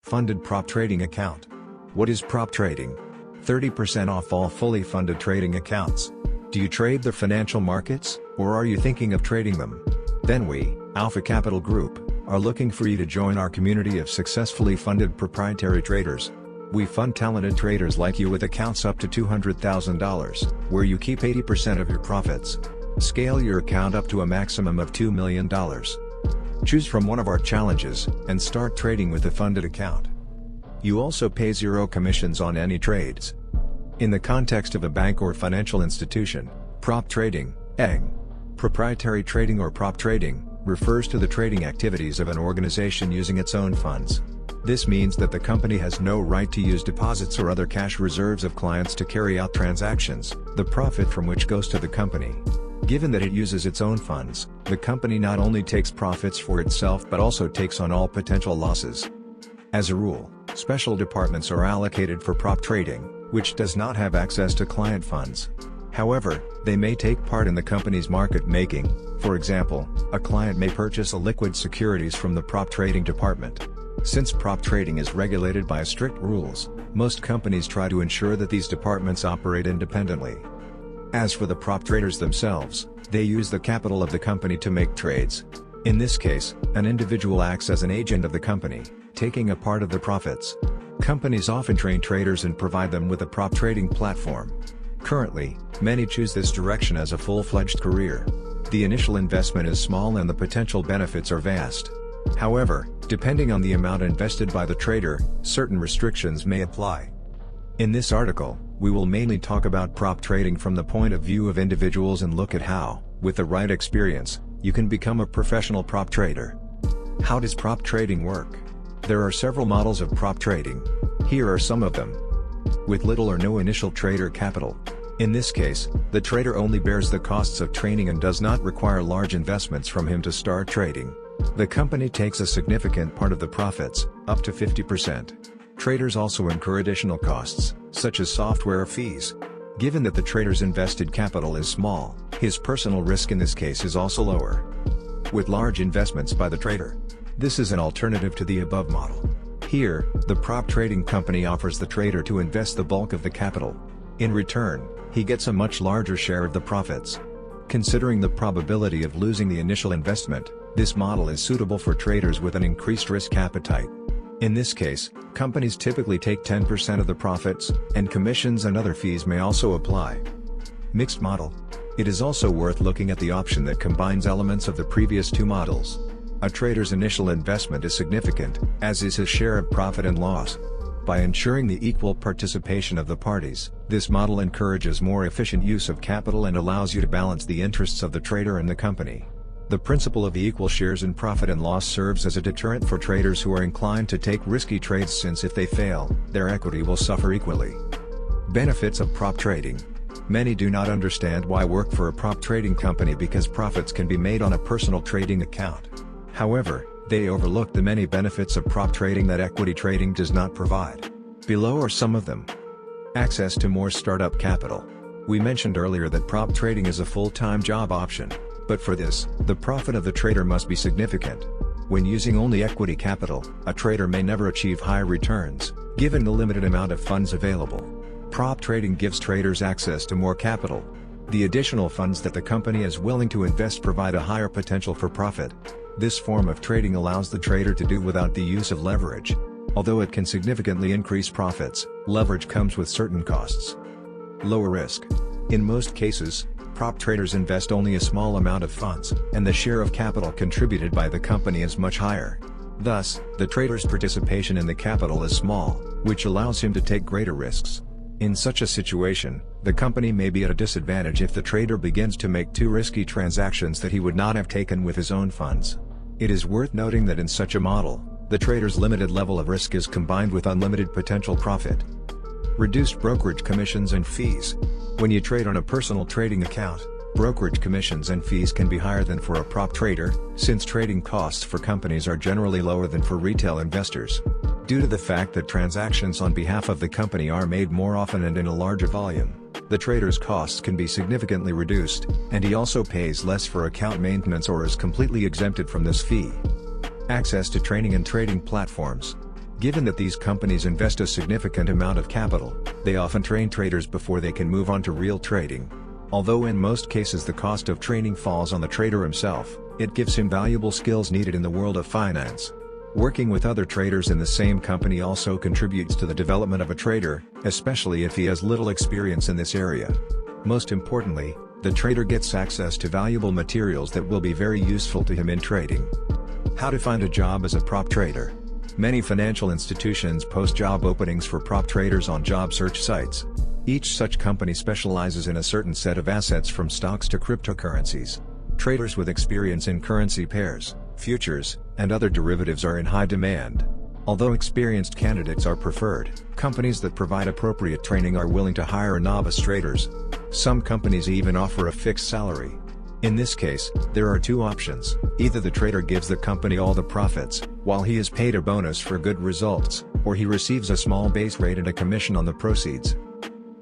Funded prop trading account. What is prop trading? 30% off all fully funded trading accounts. Do you trade the financial markets, or are you thinking of trading them? Then we, Alpha Capital Group, are looking for you to join our community of successfully funded proprietary traders. We fund talented traders like you with accounts up to $200,000, where you keep 80% of your profits. Scale your account up to a maximum of $2 million. Choose from one of our challenges, and start trading with a funded account. You also pay zero commissions on any trades. In the context of a bank or financial institution, prop trading, proprietary trading or prop trading, refers to the trading activities of an organization using its own funds. This means that the company has no right to use deposits or other cash reserves of clients to carry out transactions, the profit from which goes to the company. Given that it uses its own funds, the company not only takes profits for itself but also takes on all potential losses. As a rule, special departments are allocated for prop trading, which does not have access to client funds. However, they may take part in the company's market making. For example, a client may purchase a liquid securities from the prop trading department. Since prop trading is regulated by strict rules, most companies try to ensure that these departments operate independently. As for the prop traders themselves, they use the capital of the company to make trades. In this case, an individual acts as an agent of the company, taking a part of the profits. Companies often train traders and provide them with a prop trading platform. Currently, many choose this direction as a full-fledged career. The initial investment is small and the potential benefits are vast. However, depending on the amount invested by the trader, certain restrictions may apply. In this article, we will mainly talk about prop trading from the point of view of individuals and look at how, with the right experience, you can become a professional prop trader. How does prop trading work? There are several models of prop trading. Here are some of them. With little or no initial trader capital. In this case, the trader only bears the costs of training and does not require large investments from him to start trading. The company takes a significant part of the profits, up to 50%. Traders also incur additional costs, such as software fees. Given that the trader's invested capital is small, his personal risk in this case is also lower. With large investments by the trader. This is an alternative to the above model. Here, the prop trading company offers the trader to invest the bulk of the capital. In return, he gets a much larger share of the profits. Considering the probability of losing the initial investment, this model is suitable for traders with an increased risk appetite. In this case, companies typically take 10% of the profits, and commissions and other fees may also apply. Mixed model. It is also worth looking at the option that combines elements of the previous two models. A trader's initial investment is significant, as is his share of profit and loss. By ensuring the equal participation of the parties, this model encourages more efficient use of capital and allows you to balance the interests of the trader and the company. The principle of the equal shares in profit and loss serves as a deterrent for traders who are inclined to take risky trades, since if they fail, their equity will suffer equally. Benefits of prop trading. Many do not understand why work for a prop trading company because profits can be made on a personal trading account. However, they overlook the many benefits of prop trading that equity trading does not provide. Below are some of them. Access to more startup capital. We mentioned earlier that prop trading is a full-time job option, but for this, the profit of the trader must be significant. When using only equity capital, a trader may never achieve high returns, given the limited amount of funds available. Prop trading gives traders access to more capital. The additional funds that the company is willing to invest provide a higher potential for profit. This form of trading allows the trader to do without the use of leverage. Although it can significantly increase profits, leverage comes with certain costs. Lower risk. In most cases, prop traders invest only a small amount of funds, and the share of capital contributed by the company is much higher. Thus, the trader's participation in the capital is small, which allows him to take greater risks. In such a situation, the company may be at a disadvantage if the trader begins to make too risky transactions that he would not have taken with his own funds. It is worth noting that in such a model, the trader's limited level of risk is combined with unlimited potential profit. Reduced brokerage commissions and fees. When you trade on a personal trading account, brokerage commissions and fees can be higher than for a prop trader, since trading costs for companies are generally lower than for retail investors. Due to the fact that transactions on behalf of the company are made more often and in a larger volume, the trader's costs can be significantly reduced, and he also pays less for account maintenance or is completely exempted from this fee. Access to training and trading platforms. Given that these companies invest a significant amount of capital, they often train traders before they can move on to real trading. Although in most cases the cost of training falls on the trader himself, it gives him valuable skills needed in the world of finance. Working with other traders in the same company also contributes to the development of a trader, especially if he has little experience in this area. Most importantly, the trader gets access to valuable materials that will be very useful to him in trading. How to find a job as a prop trader. Many financial institutions post job openings for prop traders on job search sites. Each such company specializes in a certain set of assets from stocks to cryptocurrencies. Traders with experience in currency pairs, futures, and other derivatives are in high demand. Although experienced candidates are preferred, companies that provide appropriate training are willing to hire novice traders. Some companies even offer a fixed salary. In this case, there are two options: either the trader gives the company all the profits, while he is paid a bonus for good results, or he receives a small base rate and a commission on the proceeds.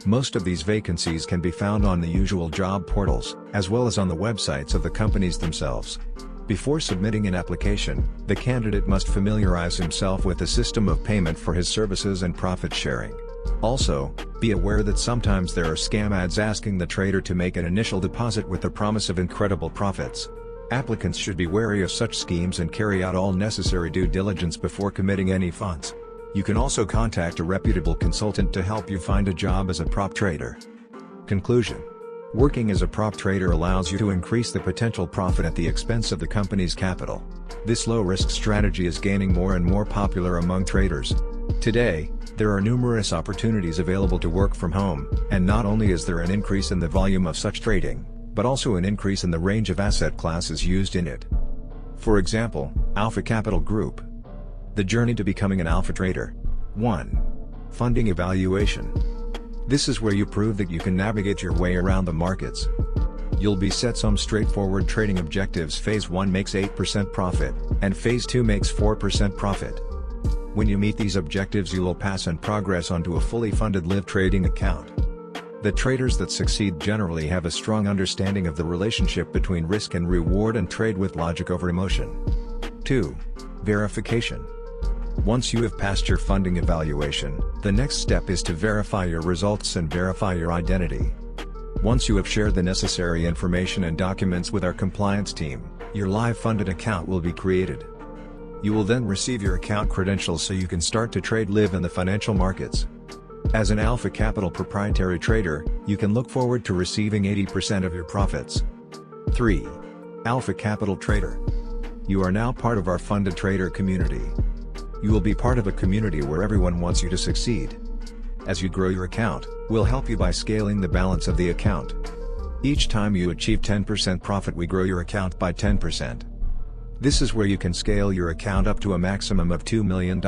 Most of these vacancies can be found on the usual job portals, as well as on the websites of the companies themselves. Before submitting an application, the candidate must familiarize himself with the system of payment for his services and profit sharing. Also, be aware that sometimes there are scam ads asking the trader to make an initial deposit with the promise of incredible profits. Applicants should be wary of such schemes and carry out all necessary due diligence before committing any funds. You can also contact a reputable consultant to help you find a job as a prop trader. Conclusion: working as a prop trader allows you to increase the potential profit at the expense of the company's capital. This low-risk strategy is gaining more and more popular among traders. Today, there are numerous opportunities available to work from home, and not only is there an increase in the volume of such trading, but also an increase in the range of asset classes used in it. For example, Alpha Capital Group. The journey to becoming an alpha trader. 1. Funding evaluation. This is where you prove that you can navigate your way around the markets. You'll be set some straightforward trading objectives. Phase 1 makes 8% profit, and Phase 2 makes 4% profit. When you meet these objectives, you will pass and progress onto a fully funded live trading account. The traders that succeed generally have a strong understanding of the relationship between risk and reward and trade with logic over emotion. 2. Verification. Once you have passed your funding evaluation, the next step is to verify your results and verify your identity. Once you have shared the necessary information and documents with our compliance team, your live funded account will be created. You will then receive your account credentials so you can start to trade live in the financial markets. As an Alpha Capital proprietary trader, you can look forward to receiving 80% of your profits. 3. Alpha Capital Trader. You are now part of our funded trader community. You will be part of a community where everyone wants you to succeed. As you grow your account, we'll help you by scaling the balance of the account. Each time you achieve 10% profit, we grow your account by 10%. This is where you can scale your account up to a maximum of $2 million.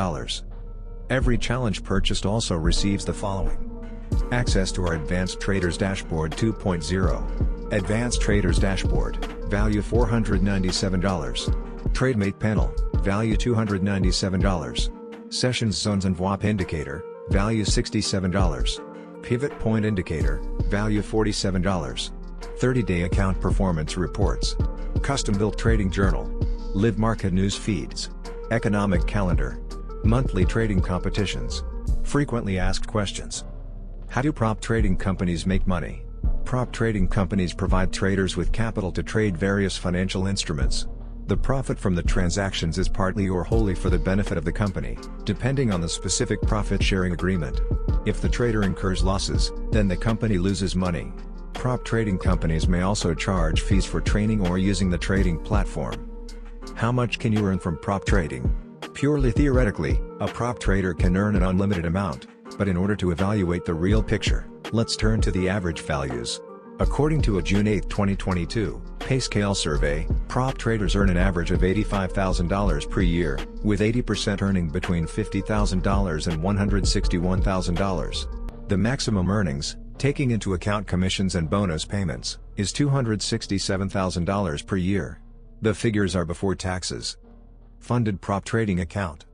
Every challenge purchased also receives the following: access to our Advanced Traders Dashboard 2.0. Advanced Traders Dashboard, value $497. TradeMate Panel, value $297. Sessions Zones and VWAP Indicator, value $67. Pivot Point Indicator, value $47. 30-day account performance reports. Custom-built trading journal. Live market news feeds. Economic calendar. Monthly trading competitions. Frequently asked questions. How do prop trading companies make money? Prop trading companies provide traders with capital to trade various financial instruments. The profit from the transactions is partly or wholly for the benefit of the company, depending on the specific profit-sharing agreement. If the trader incurs losses, then the company loses money. Prop trading companies may also charge fees for training or using the trading platform. How much can you earn from prop trading? Purely theoretically, a prop trader can earn an unlimited amount, but in order to evaluate the real picture, let's turn to the average values. According to a June 8, 2022, PayScale survey, prop traders earn an average of $85,000 per year, with 80% earning between $50,000 and $161,000. The maximum earnings, taking into account commissions and bonus payments, is $267,000 per year. The figures are before taxes. Funded prop trading account.